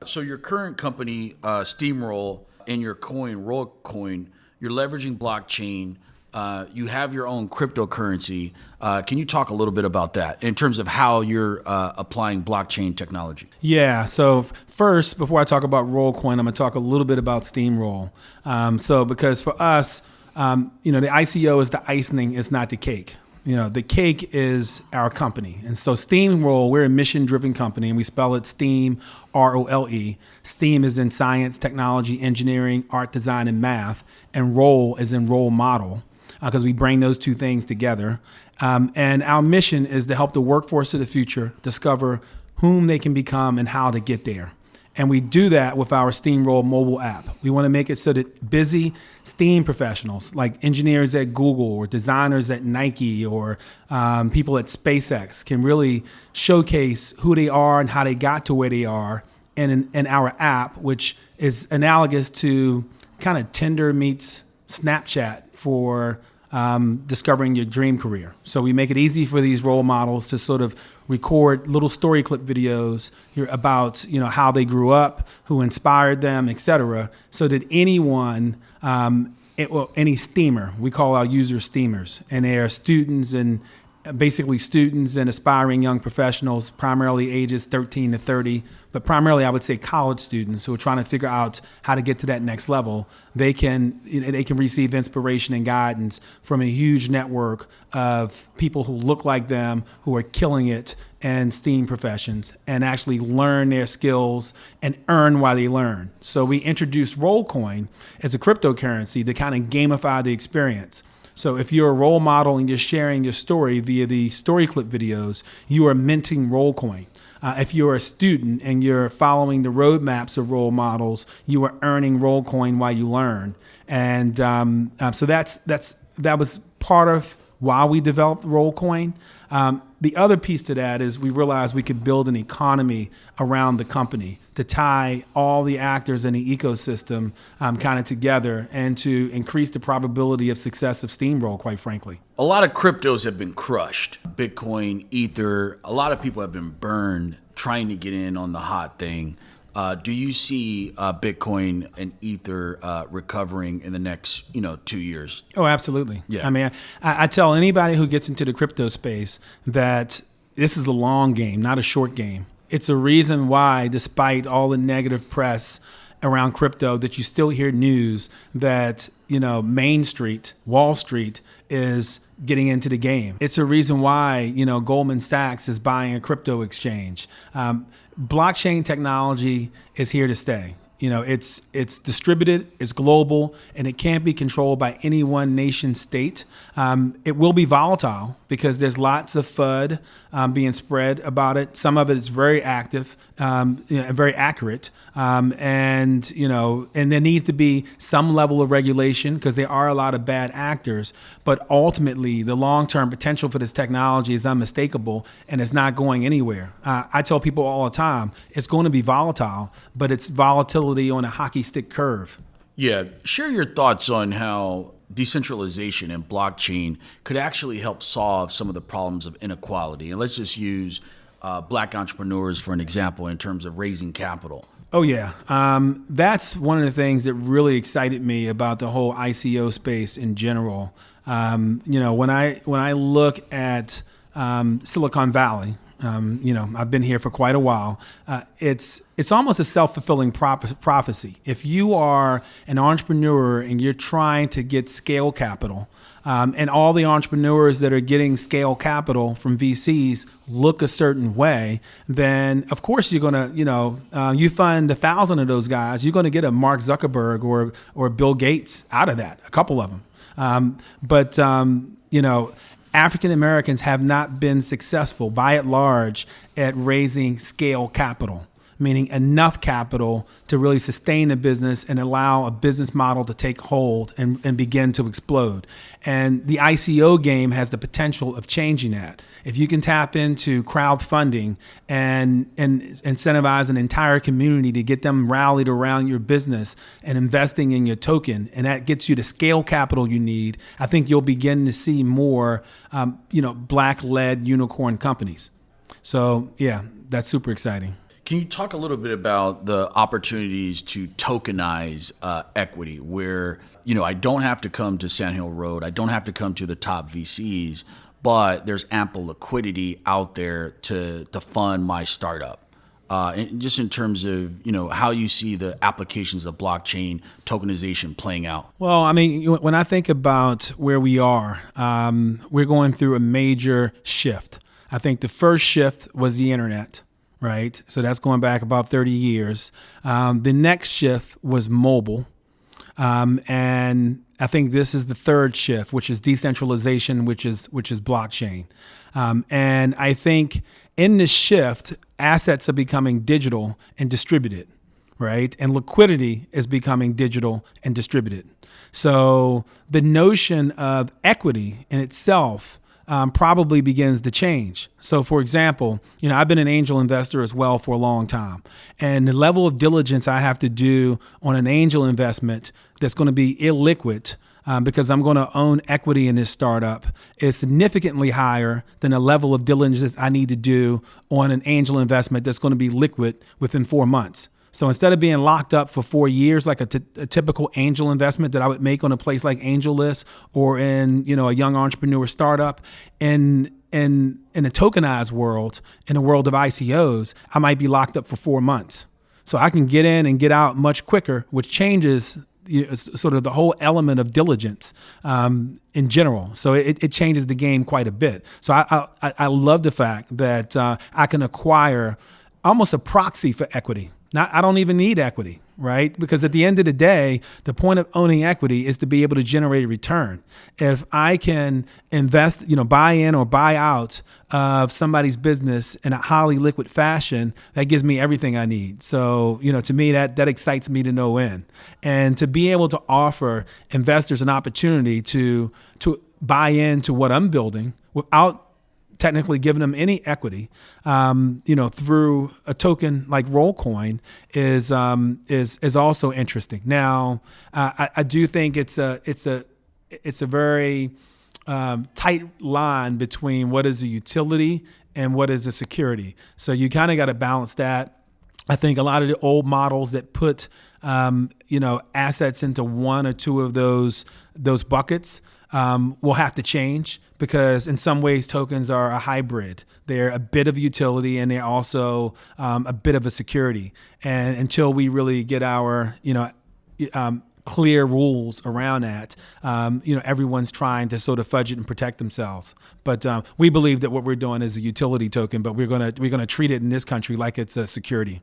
So your current company, Steamroll, and your coin, Rolecoin, you're leveraging blockchain. You have your own cryptocurrency. Can you talk a little bit about that in terms of how you're applying blockchain technology? Yeah. So first, before I talk about Rolecoin, I'm gonna talk a little bit about Steamroll. Because for us, the ICO is the icing, it's not the cake. The cake is our company. And so Steamroll, we're a mission-driven company, and we spell it STEAM, ROLE. STEAM is in science, technology, engineering, art, design, and math. And Roll is in role model, because we bring those two things together. And our mission is to help the workforce of the future discover whom they can become and how to get there. And we do that with our Steamroll mobile app. We want to make it so that busy STEAM professionals, like engineers at Google or designers at Nike or people at SpaceX, can really showcase who they are and how they got to where they are in our app, which is analogous to kind of Tinder meets Snapchat for discovering your dream career. So we make it easy for these role models to sort of record little story clip videos about how they grew up, who inspired them, etc., so that anyone, any steamer, we call our users steamers, and they are students and aspiring young professionals, primarily ages 13 to 30, but primarily I would say college students who are trying to figure out how to get to that next level. They can receive inspiration and guidance from a huge network of people who look like them, who are killing it in STEAM professions, and actually learn their skills and earn while they learn. So we introduced Rolecoin as a cryptocurrency to kind of gamify the experience. So if you're a role model and you're sharing your story via the story clip videos, you are minting Rolecoin. If you're a student and you're following the roadmaps of role models, you are earning Rolecoin while you learn. And so that was part of why we developed Rolecoin. The other piece to that is we realized we could build an economy around the company to tie all the actors in the ecosystem kind of together and to increase the probability of success of Steamroll, quite frankly. A lot of cryptos have been crushed. Bitcoin, Ether, a lot of people have been burned trying to get in on the hot thing. Do you see Bitcoin and Ether recovering in the next 2 years? Oh, absolutely. Yeah. I mean, I tell anybody who gets into the crypto space that this is a long game, not a short game. It's a reason why, despite all the negative press around crypto, that you still hear news that Main Street, Wall Street is getting into the game. It's a reason why Goldman Sachs is buying a crypto exchange. Blockchain technology is here to stay. It's distributed, it's global, and it can't be controlled by any one nation state. It will be volatile because there's lots of FUD being spread about it. Some of it is very active, very accurate, and there needs to be some level of regulation because there are a lot of bad actors. But ultimately, the long-term potential for this technology is unmistakable, and it's not going anywhere. I tell people all the time, it's going to be volatile, but it's volatility on a hockey stick curve. Yeah. Share your thoughts on how decentralization and blockchain could actually help solve some of the problems of inequality. And let's just use Black entrepreneurs for an example in terms of raising capital. Oh, yeah. That's one of the things that really excited me about the whole ICO space in general. When I look at Silicon Valley, I've been here for quite a while. It's almost a self-fulfilling prophecy. If you are an entrepreneur and you're trying to get scale capital, and all the entrepreneurs that are getting scale capital from VCs look a certain way, then of course you're gonna, you fund 1,000 of those guys, you're gonna get a Mark Zuckerberg or Bill Gates out of that, a couple of them. But African Americans have not been successful by and large at raising scale capital, meaning enough capital to really sustain a business and allow a business model to take hold and begin to explode. And the ICO game has the potential of changing that. If you can tap into crowdfunding and incentivize an entire community to get them rallied around your business and investing in your token, and that gets you the scale capital you need, I think you'll begin to see more, Black-led unicorn companies. So yeah, that's super exciting. Can you talk a little bit about the opportunities to tokenize equity where, I don't have to come to Sand Hill Road, I don't have to come to the top VCs, but there's ample liquidity out there to fund my startup? And just in terms of, how you see the applications of blockchain tokenization playing out. Well, I mean, when I think about where we are, we're going through a major shift. I think the first shift was the internet, right? So that's going back about 30 years. The next shift was mobile. And I think this is the third shift, which is decentralization, which is blockchain. And I think in this shift, assets are becoming digital and distributed, right? And liquidity is becoming digital and distributed. So the notion of equity in itself probably begins to change. So for example, I've been an angel investor as well for a long time. And the level of diligence I have to do on an angel investment that's going to be illiquid because I'm going to own equity in this startup is significantly higher than the level of diligence I need to do on an angel investment that's going to be liquid within 4 months. So instead of being locked up for 4 years, like a typical angel investment that I would make on a place like AngelList or in, a young entrepreneur startup, in a tokenized world, in a world of ICOs, I might be locked up for 4 months. So I can get in and get out much quicker, which changes sort of the whole element of diligence in general. So it changes the game quite a bit. So I love the fact that I can acquire almost a proxy for equity. I don't even need equity, right? Because at the end of the day, the point of owning equity is to be able to generate a return. If I can invest, buy in or buy out of somebody's business in a highly liquid fashion, that gives me everything I need. So, to me, that excites me to no end. And to be able to offer investors an opportunity to buy into what I'm building without technically giving them any equity, through a token like Rolecoin is also interesting. Now, I do think it's a very tight line between what is a utility and what is a security. So you kind of got to balance that. I think a lot of the old models that put assets into one or two of those buckets will have to change, because in some ways tokens are a hybrid. They're a bit of utility and they're also a bit of a security. And until we really get our clear rules around that, everyone's trying to sort of fudge it and protect themselves. But we believe that what we're doing is a utility token, but we're gonna treat it in this country like it's a security.